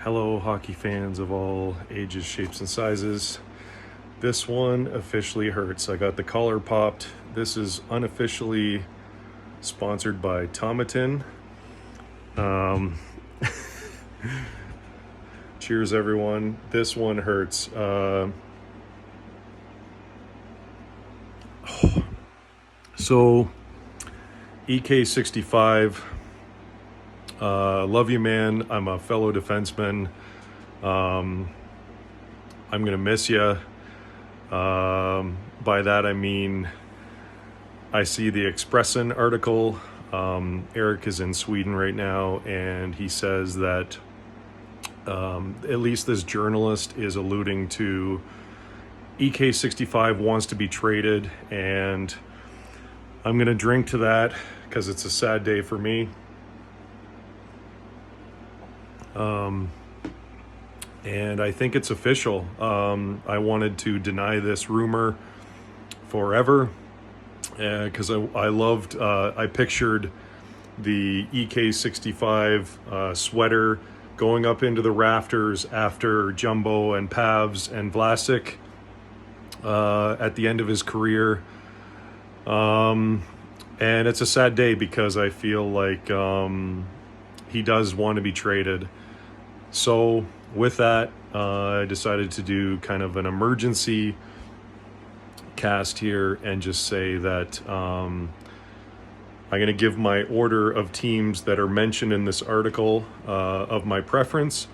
Hello, hockey fans of all ages, shapes, and sizes. This one officially hurts. I got the collar popped. This is unofficially sponsored by Tomatin. Cheers, everyone. This one hurts. So, EK65. Love you, man. I'm a fellow defenseman. I'm gonna miss you. By that I mean, I see the Expressen article. Eric is in Sweden right now, and he says that at least this journalist is alluding to EK65 wants to be traded, and I'm gonna drink to that because it's a sad day for me. And I think it's official. I wanted to deny this rumor forever because I pictured the EK65 sweater going up into the rafters after Jumbo and Pavs and Vlasic at the end of his career. And it's a sad day because I feel like he does want to be traded. So with that, I decided to do kind of an emergency cast here and just say that I'm going to give my order of teams that are mentioned in this article of my preference.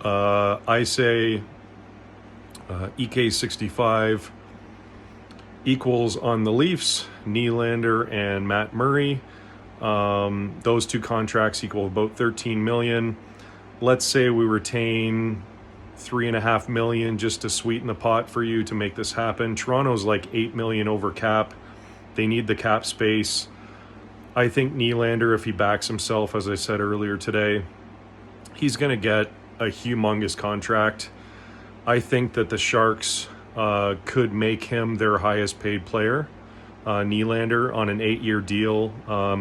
I say EK65 equals on the Leafs, Nylander and Matt Murray. Those two contracts equal about $13 million. Let's say we retain $3.5 million just to sweeten the pot for you to make this happen. Toronto's like $8 million over cap. They need the cap space. I think Nylander, if he backs himself, as I said earlier today, he's going to get a humongous contract. I think that the Sharks could make him their highest paid player. Nylander on an 8-year deal.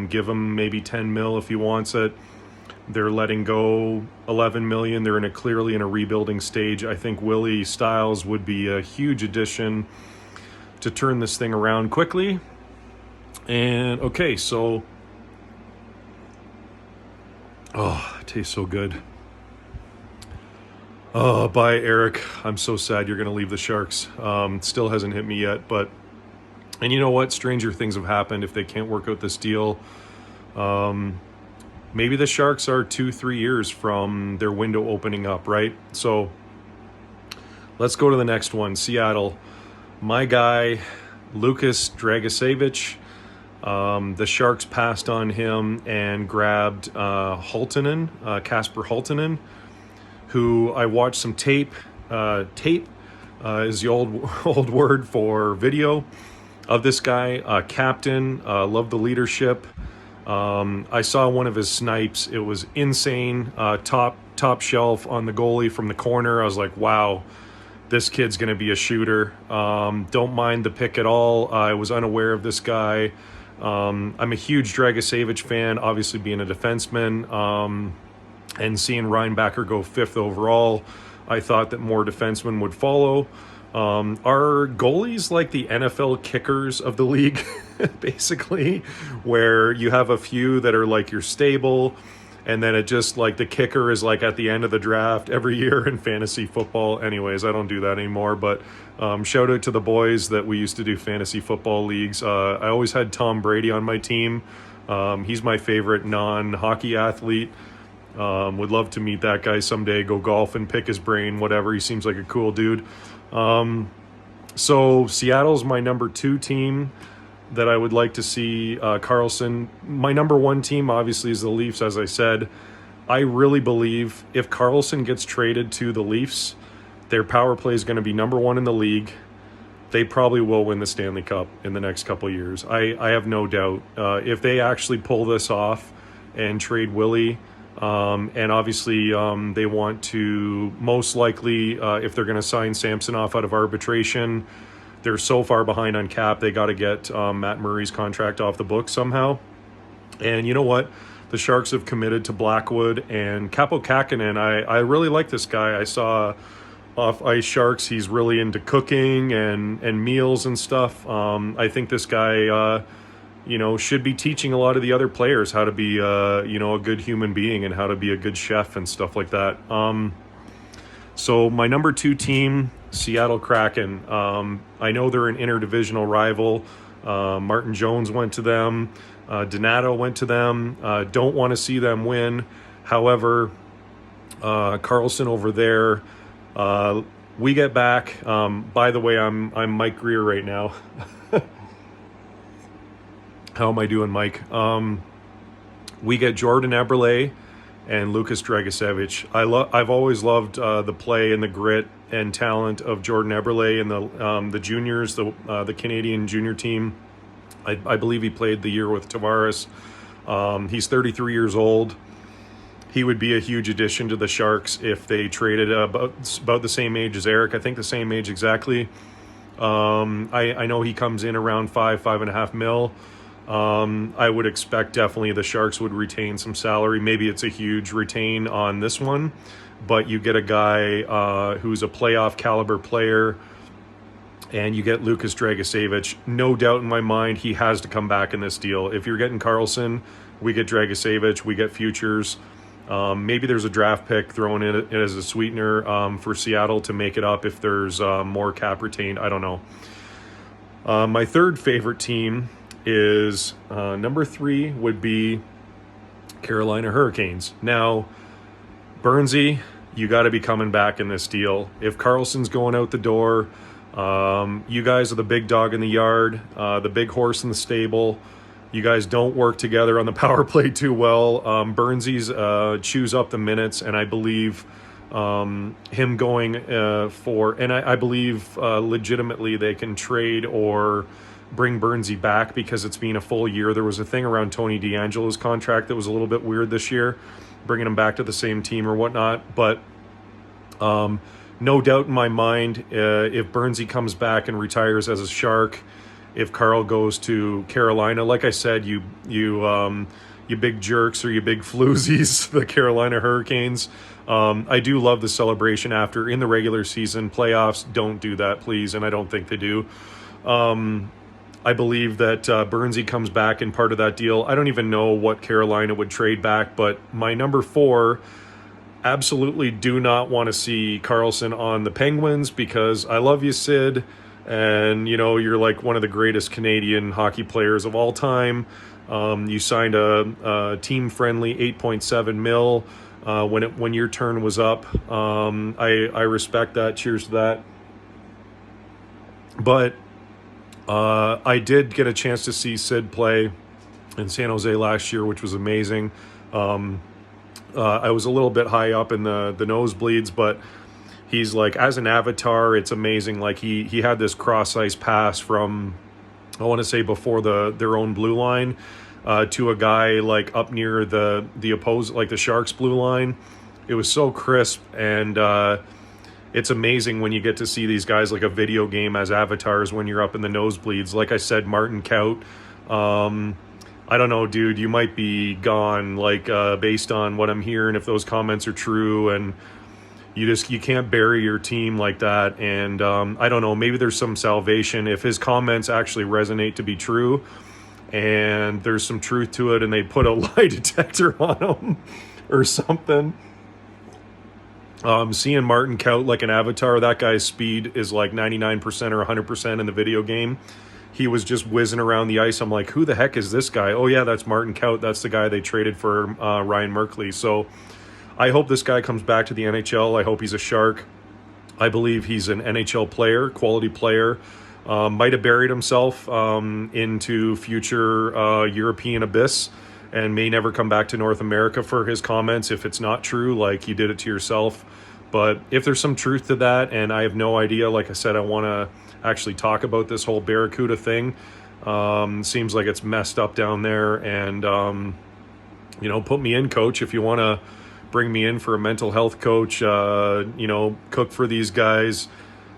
Give him maybe 10 mil if he wants it. They're letting go 11 million. They're clearly in a rebuilding stage. I think Willie Styles would be a huge addition to turn this thing around quickly. And okay, so it tastes so good. Oh, bye, Eric. I'm so sad you're going to leave the Sharks. Still hasn't hit me yet, but and you know what? Stranger things have happened. If they can't work out this deal, maybe the Sharks are 2-3 years from their window opening up, right? So let's go to the next one. Seattle. My guy, Lucas Dragicevic. The Sharks passed on him and grabbed Kasper Halttunen, who I watched some tape. Tape is the old word for video of this guy. Captain, loved the leadership. I saw one of his snipes. It was insane. Top shelf on the goalie from the corner. I was like, wow, this kid's going to be a shooter. Don't mind the pick at all. I was unaware of this guy. I'm a huge Dragicevic fan, obviously being a defenseman. And seeing Reinbacher go 5th overall, I thought that more defensemen would follow. Are goalies like the NFL kickers of the league, basically, where you have a few that are like your stable, and then it just like the kicker is like at the end of the draft every year in fantasy football. Anyways, I don't do that anymore, but shout out to the boys that we used to do fantasy football leagues. I always had Tom Brady on my team. He's my favorite non-hockey athlete. Would love to meet that guy someday, go golf and pick his brain, whatever. He seems like a cool dude. So Seattle's my number 2 team that I would like to see Karlsson. My number 1 team, obviously, is the Leafs, as I said. I really believe if Karlsson gets traded to the Leafs, their power play is going to be number 1 in the league. They probably will win the Stanley Cup in the next couple of years. I have no doubt. If they actually pull this off and trade Willie, and obviously they want to most likely, if they're going to sign Samsonov out of arbitration, they're so far behind on cap, they got to get Matt Murray's contract off the books somehow. And you know what? the Sharks have committed to Blackwood. And Capo Kakinen, I really like this guy. I saw off Ice Sharks, he's really into cooking and meals and stuff. I think this guy, should be teaching a lot of the other players how to be, a good human being and how to be a good chef and stuff like that. So my number 2 team, Seattle Kraken. I know they're an interdivisional rival. Martin Jones went to them. Donato went to them. Don't want to see them win. However, Carlson over there, we get back. By the way, I'm Mike Greer right now. How am I doing, Mike? We get Jordan Eberle and Lucas Dragicevic. I've always loved the play and the grit and talent of Jordan Eberle and the juniors, the Canadian junior team. I believe he played the year with Tavares. He's 33 years old. He would be a huge addition to the Sharks if they traded about the same age as Eric. I think the same age exactly. I know he comes in around 5.5 mil. I would expect definitely the Sharks would retain some salary. Maybe it's a huge retain on this one, but you get a guy who's a playoff caliber player, and you get Lucas Dragicevic. No doubt in my mind, he has to come back in this deal. If you're getting Carlson, we get Dragicevic, we get futures. Maybe there's a draft pick thrown in it as a sweetener for Seattle to make it up if there's more cap retained. I don't know. My third favorite team is number 3 would be Carolina Hurricanes. Now, Burnzie, you got to be coming back in this deal. If Carlson's going out the door, you guys are the big dog in the yard, the big horse in the stable. You guys don't work together on the power play too well. Burnzie's chews up the minutes, and I believe him going I believe legitimately they can trade or bring Burnzie back because it's been a full year. There was a thing around Tony DeAngelo's contract that was a little bit weird this year, bringing him back to the same team or whatnot. But no doubt in my mind, if Burnzie comes back and retires as a Shark, if Karl goes to Carolina, like I said, you big jerks or you big floozies, the Carolina Hurricanes. I do love the celebration after in the regular season. Playoffs, don't do that, please, and I don't think they do. I believe that Burnzie comes back in part of that deal. I don't even know what Carolina would trade back, but my number 4, absolutely do not want to see Carlson on the Penguins because I love you, Sid, and you're like one of the greatest Canadian hockey players of all time. You signed a team-friendly 8.7 mil when your turn was up. I respect that. Cheers to that. But I did get a chance to see Sid play in San Jose last year, which was amazing. I was a little bit high up in the nosebleeds, but he's like, as an avatar, it's amazing. Like he had this cross-ice pass from, I want to say before their own blue line to a guy like up near the like the Sharks blue line. It was so crisp, and it's amazing when you get to see these guys like a video game as avatars when you're up in the nosebleeds. Like I said, Martin Kaut, I don't know, dude, you might be gone, like based on what I'm hearing, if those comments are true, and you can't bury your team like that. And I don't know, maybe there's some salvation if his comments actually resonate to be true and there's some truth to it and they put a lie detector on him or something. Seeing Martin Kaut like an avatar, that guy's speed is like 99% or 100% in the video game. He was just whizzing around the ice. I'm like, who the heck is this guy? Oh yeah, that's Martin Kaut. That's the guy they traded for Ryan Merkley. So I hope this guy comes back to the NHL. I hope he's a Shark. I believe he's an NHL player, quality player. Might have buried himself into future European abyss and may never come back to North America for his comments if it's not true, like you did it to yourself. But if there's some truth to that, and I have no idea, like I said, I want to actually talk about this whole Barracuda thing. Seems like it's messed up down there, and put me in, coach, if you want to bring me in for a mental health coach, cook for these guys,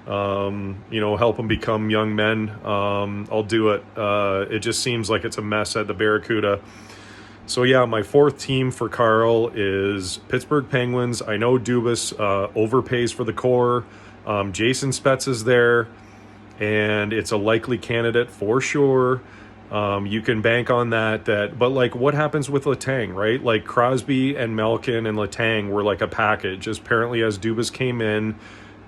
help them become young men. I'll do it. It just seems like it's a mess at the Barracuda. So yeah, my fourth team for Karl is Pittsburgh Penguins. I know Dubas overpays for the core. Jason Spetz is there, and it's a likely candidate for sure. You can bank on that. But like, what happens with Letang, right? Like Crosby and Malkin and Letang were like a package. Apparently, as Dubas came in,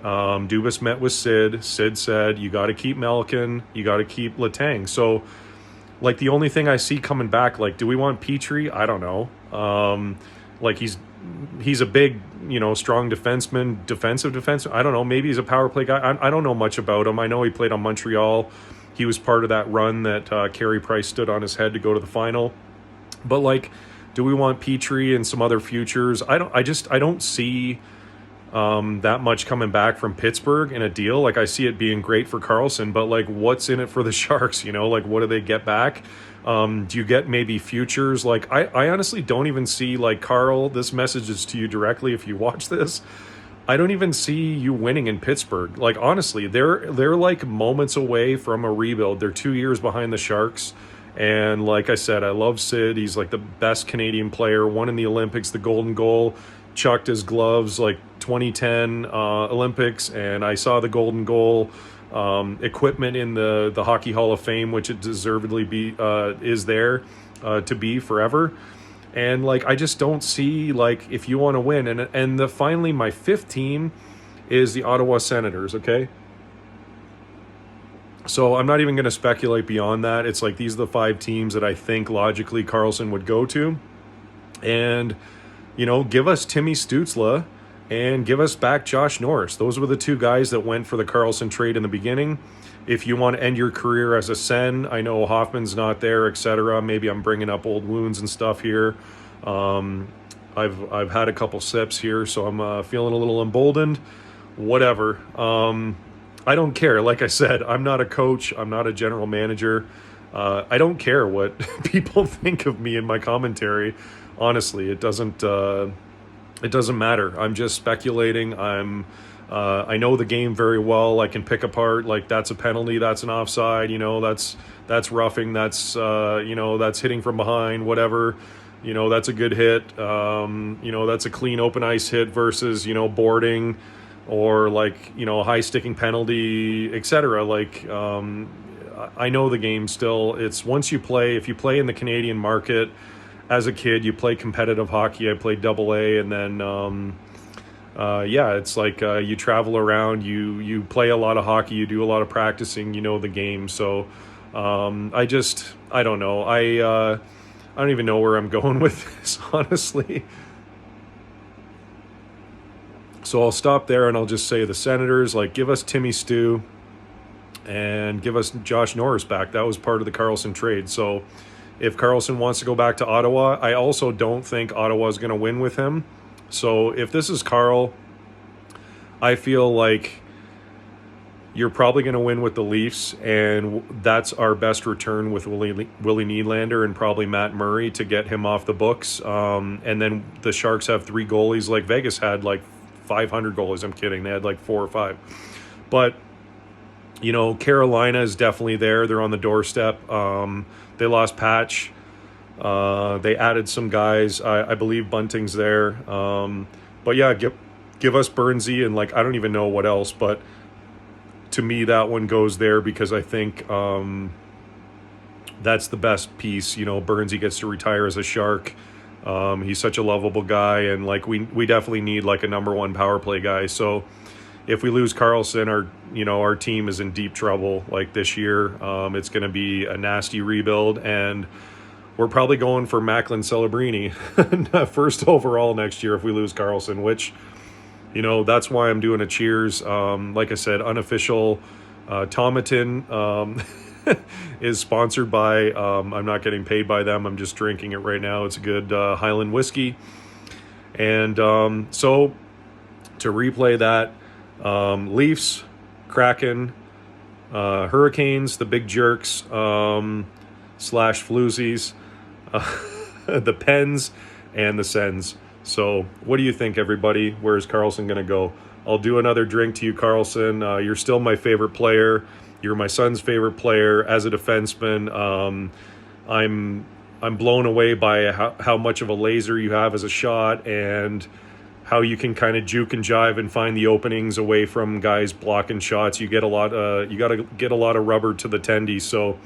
Dubas met with Sid. Sid said, "You got to keep Malkin. You got to keep Letang." So, like, the only thing I see coming back, like, do we want Petri? I don't know. Like he's a big, strong defenseman, defensive defense. I don't know. Maybe he's a power play guy. I don't know much about him. I know he played on Montreal. He was part of that run that Carey Price stood on his head to go to the final. But like, do we want Petri and some other futures? I don't see that much coming back from Pittsburgh in a deal. Like, I see it being great for Karlsson, but like, what's in it for the Sharks? Like, what do they get back? Do you get maybe futures? Like, I honestly don't even see, like, Karl, this message is to you directly if you watch this. I don't even see you winning in Pittsburgh. Like, honestly, they're like moments away from a rebuild. They're 2 years behind the Sharks. And like I said, I love Sid. He's like the best Canadian player, won in the Olympics, the golden goal, chucked his gloves like 2010 Olympics. And I saw the golden goal equipment in the Hockey Hall of Fame, which it deservedly is there to be forever. And like, I just don't see, like, if you want to win. And finally, my fifth team is the Ottawa Senators, okay? So I'm not even going to speculate beyond that. It's like, these are the 5 teams that I think logically Karlsson would go to. And, give us Timmy Stützle and give us back Josh Norris. Those were the 2 guys that went for the Karlsson trade in the beginning. If you want to end your career as a Sen, I know Hoffman's not there, etc. Maybe I'm bringing up old wounds and stuff here. I've had a couple sips here, so I'm feeling a little emboldened. Whatever. I don't care. Like I said, I'm not a coach. I'm not a general manager. I don't care what people think of me in my commentary. Honestly, it doesn't matter. I'm just speculating. I know the game very well. I can pick apart, like, that's a penalty, that's an offside, that's roughing, that's that's hitting from behind, whatever, that's a good hit, that's a clean open ice hit versus, boarding, or like, a high sticking penalty, etc. Like, I know the game still. It's once if you play in the Canadian market as a kid, you play competitive hockey. I played AA, and then it's like you travel around, you play a lot of hockey, you do a lot of practicing, the game. So I don't know. I don't even know where I'm going with this, honestly. So I'll stop there and I'll just say the Senators, like, give us Timmy Stu and give us Josh Norris back. That was part of the Karlsson trade. So if Karlsson wants to go back to Ottawa, I also don't think Ottawa's going to win with him. So if this is Karl, I feel like you're probably going to win with the Leafs, and that's our best return with Willie Nylander and probably Matt Murray to get him off the books. And then the Sharks have 3 goalies, like Vegas had like 500 goalies. I'm kidding. They had like 4 or 5. But, Carolina is definitely there. They're on the doorstep. They lost Patch. They added some guys. I believe Bunting's there. But yeah, give us Burnzie and, like, I don't even know what else, but to me that one goes there because I think that's the best piece. Burnzie gets to retire as a Shark. He's such a lovable guy, and like we definitely need like a number 1 power play guy. So if we lose Karlsson, our team is in deep trouble. Like this year, it's going to be a nasty rebuild, and we're probably going for Macklin Celebrini first overall next year if we lose Karlsson, which, that's why I'm doing a cheers. Like I said, unofficial Tomatin is sponsored by, I'm not getting paid by them. I'm just drinking it right now. It's a good Highland whiskey. And so to replay that, Leafs, Kraken, Hurricanes, the big jerks, / floozies, the Pens, and the Sens. So what do you think, everybody? Where's Karlsson going to go? I'll do another drink to you, Karlsson. You're still my favorite player. You're my son's favorite player as a defenseman. I'm I'm blown away by how much of a laser you have as a shot, and how you can kind of juke and jive and find the openings away from guys blocking shots. You get a lot. You got to get a lot of rubber to the tendy. So,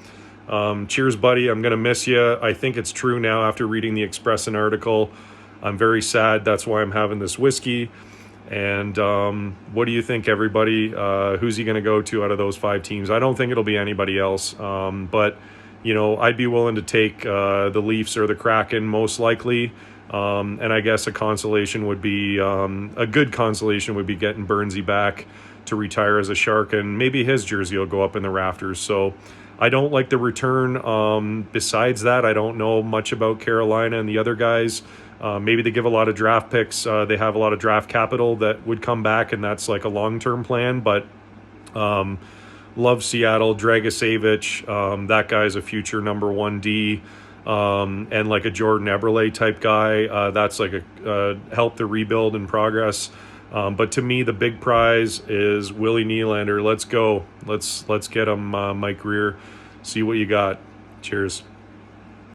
cheers, buddy. I'm gonna miss you. I think it's true now after reading the Expressin article. I'm very sad. That's why I'm having this whiskey. And what do you think, everybody? Who's he going to go to out of those 5 teams? I don't think it'll be anybody else. But, you know, I'd be willing to take the Leafs or the Kraken most likely. And I guess a consolation would be, a good consolation would be getting Burnzie back to retire as a Shark. And maybe his jersey will go up in the rafters. So I don't like the return. Besides that, I don't know much about Carolina and the other guys. Maybe they give a lot of draft picks. They have a lot of draft capital that would come back, and that's like a long-term plan. But love Seattle. Dragicevic, that guy's a future number 1D. And like a Jordan Eberle type guy. That's like a help the rebuild and progress. But to me, the big prize is Willie Nylander. Let's go. Let's get him, Mike Greer. See what you got. Cheers.